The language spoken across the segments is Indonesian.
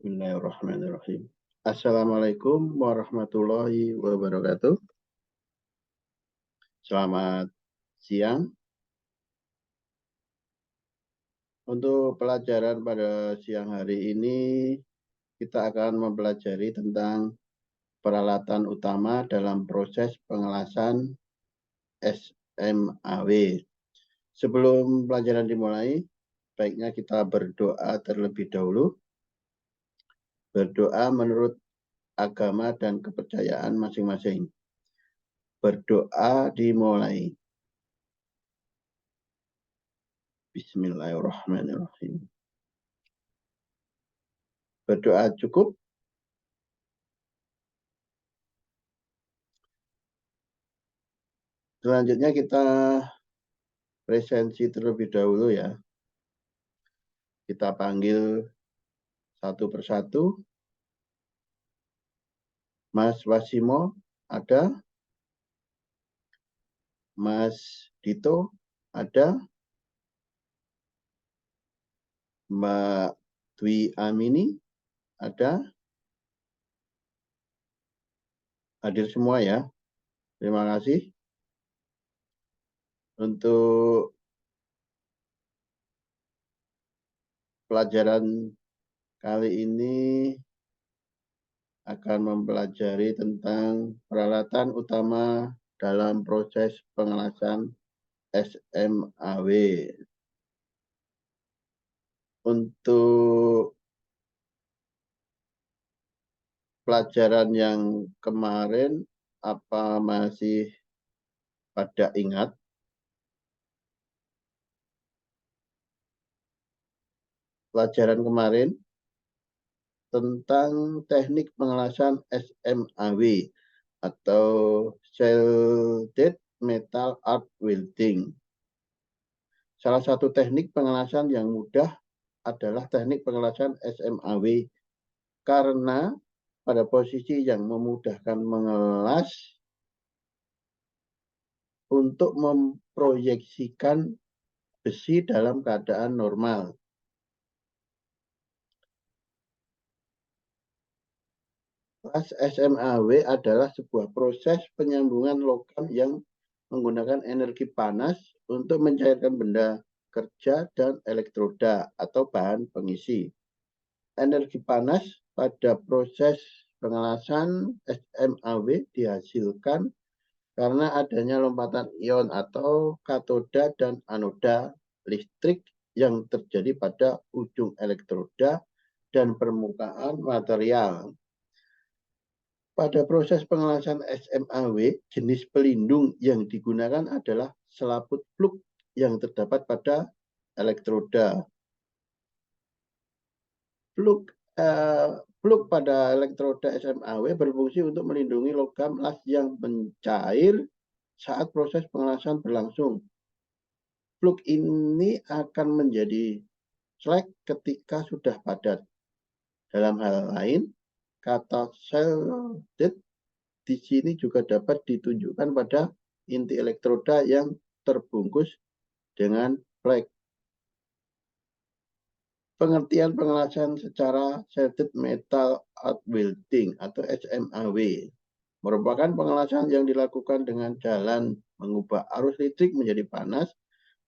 Bismillahirrahmanirrahim. Assalamualaikum warahmatullahi wabarakatuh. Selamat siang. Untuk pelajaran pada siang hari ini, kita akan mempelajari tentang peralatan utama dalam proses pengelasan SMAW. Sebelum pelajaran dimulai, baiknya kita berdoa terlebih dahulu. Berdoa menurut agama dan kepercayaan masing-masing. Berdoa dimulai. Bismillahirrahmanirrahim. Berdoa cukup. Selanjutnya kita presensi terlebih dahulu ya. Kita panggil satu persatu. Mas Wasimo ada. Mas Dito ada. Mbak Dwi Amini ada. Hadir semua ya. Terima kasih. Untuk pelajaran kali ini akan mempelajari tentang peralatan utama dalam proses pengelasan SMAW. Untuk pelajaran yang kemarin, apa masih pada ingat? Pelajaran kemarin tentang teknik pengelasan SMAW atau Shielded Metal Arc Welding. Salah satu teknik pengelasan yang mudah adalah teknik pengelasan SMAW karena pada posisi yang memudahkan mengelas untuk memproyeksikan besi dalam keadaan normal. Kelas SMAW adalah sebuah proses penyambungan logam yang menggunakan energi panas untuk mencairkan benda kerja dan elektroda atau bahan pengisi. Energi panas pada proses pengelasan SMAW dihasilkan karena adanya lompatan ion atau katoda dan anoda listrik yang terjadi pada ujung elektroda dan permukaan material. Pada proses pengelasan SMAW, jenis pelindung yang digunakan adalah selaput fluk yang terdapat pada elektroda. Fluk pada elektroda SMAW berfungsi untuk melindungi logam las yang mencair saat proses pengelasan berlangsung. Fluk ini akan menjadi slack ketika sudah padat. Dalam hal lain, kata shielded di sini juga dapat ditunjukkan pada inti elektroda yang terbungkus dengan flek. Pengertian pengelasan secara shielded metal arc welding atau SMAW merupakan pengelasan yang dilakukan dengan jalan mengubah arus listrik menjadi panas.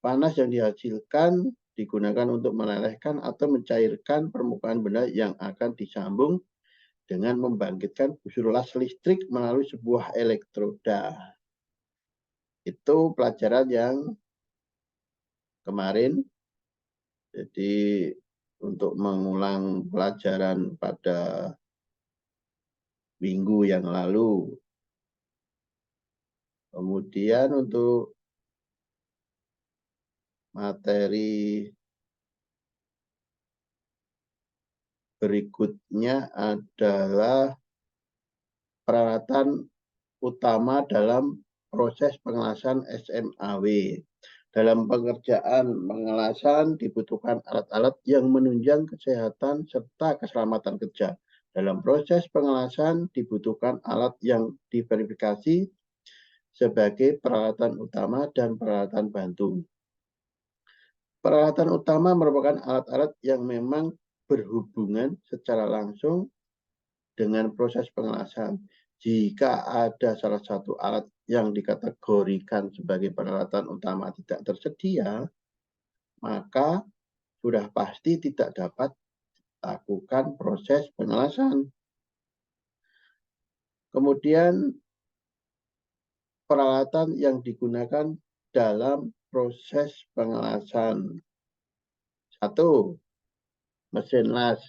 Panas yang dihasilkan digunakan untuk melelehkan atau mencairkan permukaan benda yang akan disambung dengan membangkitkan busur las listrik melalui sebuah elektroda. Itu pelajaran yang kemarin. Jadi untuk mengulang pelajaran pada minggu yang lalu. Kemudian untuk materi berikutnya adalah peralatan utama dalam proses pengelasan SMAW. Dalam pengerjaan pengelasan dibutuhkan alat-alat yang menunjang kesehatan serta keselamatan kerja. Dalam proses pengelasan dibutuhkan alat yang diverifikasi sebagai peralatan utama dan peralatan bantu. Peralatan utama merupakan alat-alat yang memang berhubungan secara langsung dengan proses pengelasan. Jika ada salah satu alat yang dikategorikan sebagai peralatan utama tidak tersedia, maka sudah pasti tidak dapat lakukan proses pengelasan. Kemudian peralatan yang digunakan dalam proses pengelasan. 1. Mesin las.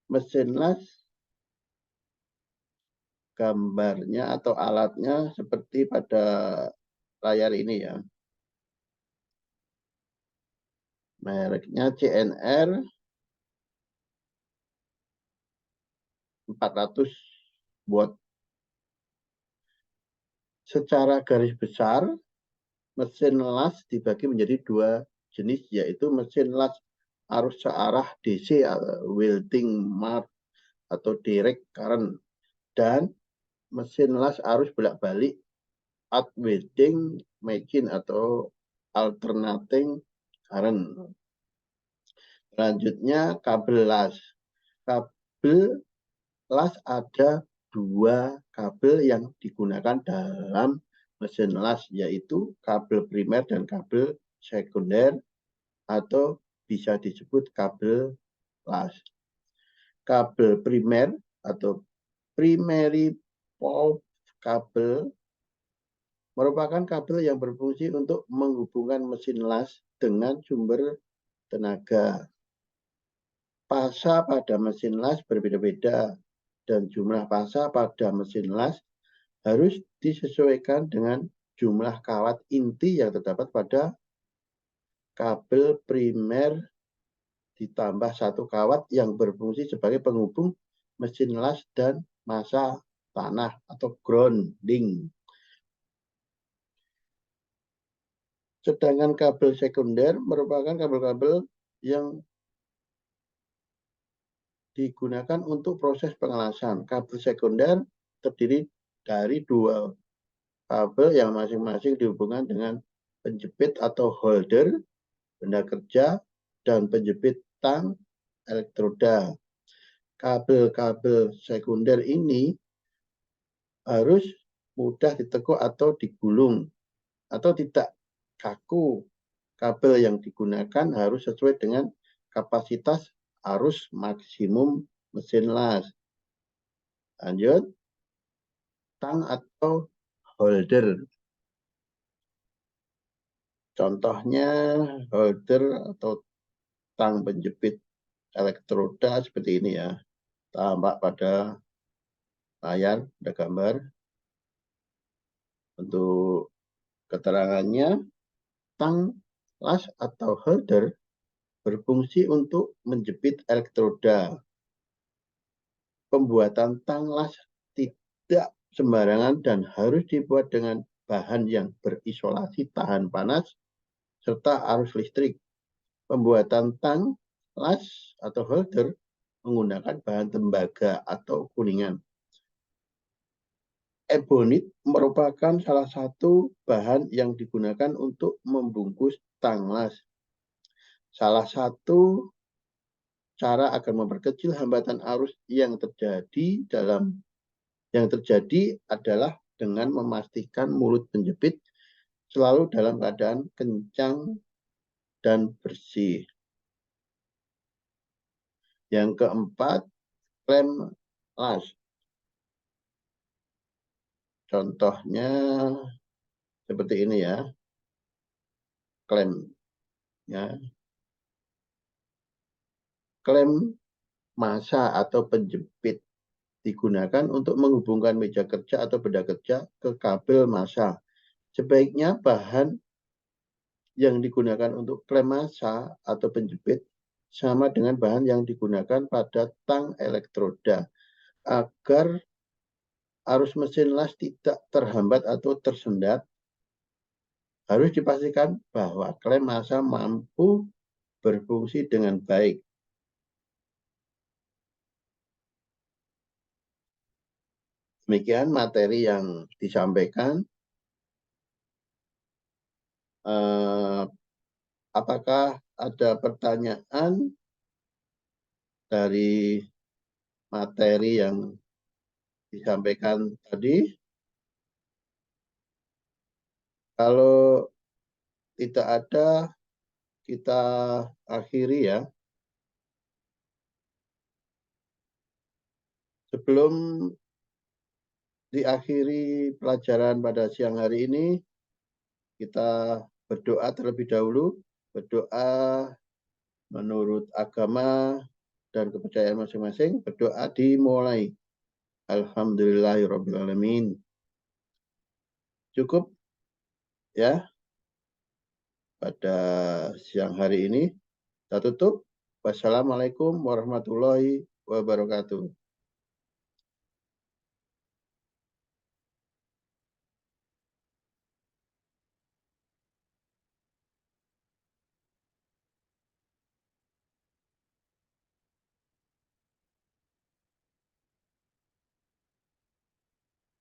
Mesin las gambarnya atau alatnya seperti pada layar ini ya. Mereknya CNR 400 watt. Secara garis besar, mesin las dibagi menjadi dua jenis, yaitu mesin las arus searah DC Wilting Mark atau direct current, dan mesin las arus bolak-balik alternating machine atau alternating current. Selanjutnya kabel las. Kabel las ada dua kabel yang digunakan dalam mesin las, yaitu kabel primer dan kabel sekunder atau bisa disebut kabel las. Kabel primer atau primary pole kabel merupakan kabel yang berfungsi untuk menghubungkan mesin las dengan sumber tenaga. Pasa pada mesin las berbeda-beda, dan jumlah pasa pada mesin las harus disesuaikan dengan jumlah kawat inti yang terdapat pada kabel primer ditambah satu kawat yang berfungsi sebagai penghubung mesin las dan massa tanah atau grounding. Sedangkan kabel sekunder merupakan kabel-kabel yang digunakan untuk proses pengelasan. Kabel sekunder terdiri dari dua kabel yang masing-masing dihubungkan dengan penjepit atau holder, benda kerja, dan penjepit tang elektroda. Kabel-kabel sekunder ini harus mudah ditekuk atau digulung atau tidak kaku. Kabel yang digunakan harus sesuai dengan kapasitas arus maksimum mesin las. Lanjut, tang atau holder. Contohnya holder atau tang penjepit elektroda seperti ini ya. Tampak pada layar, ada gambar. Untuk keterangannya, tang las atau holder berfungsi untuk menjepit elektroda. Pembuatan tang las tidak sembarangan dan harus dibuat dengan bahan yang berisolasi tahan panas serta arus listrik. Pembuatan tang las atau holder menggunakan bahan tembaga atau kuningan. Ebonit merupakan salah satu bahan yang digunakan untuk membungkus tang las. Salah satu cara agar memperkecil hambatan arus yang terjadi adalah dengan memastikan mulut penjepit selalu dalam keadaan kencang dan bersih. Yang keempat, klem las. Contohnya seperti ini ya, klem. Ya. Klem massa atau penjepit digunakan untuk menghubungkan meja kerja atau benda kerja ke kabel massa. Sebaiknya bahan yang digunakan untuk klem massa atau penjepit sama dengan bahan yang digunakan pada tang elektroda agar arus mesin las tidak terhambat atau tersendat. Harus dipastikan bahwa klem massa mampu berfungsi dengan baik. Demikian materi yang disampaikan. Apakah ada pertanyaan dari materi yang disampaikan tadi? Kalau tidak ada, kita akhiri ya. Sebelum diakhiri pelajaran pada siang hari ini, kita berdoa terlebih dahulu. Berdoa menurut agama dan kepercayaan masing-masing. Berdoa dimulai. Alhamdulillahirrahmanirrahim. Cukup ya pada siang hari ini. Kita tutup. Wassalamualaikum warahmatullahi wabarakatuh.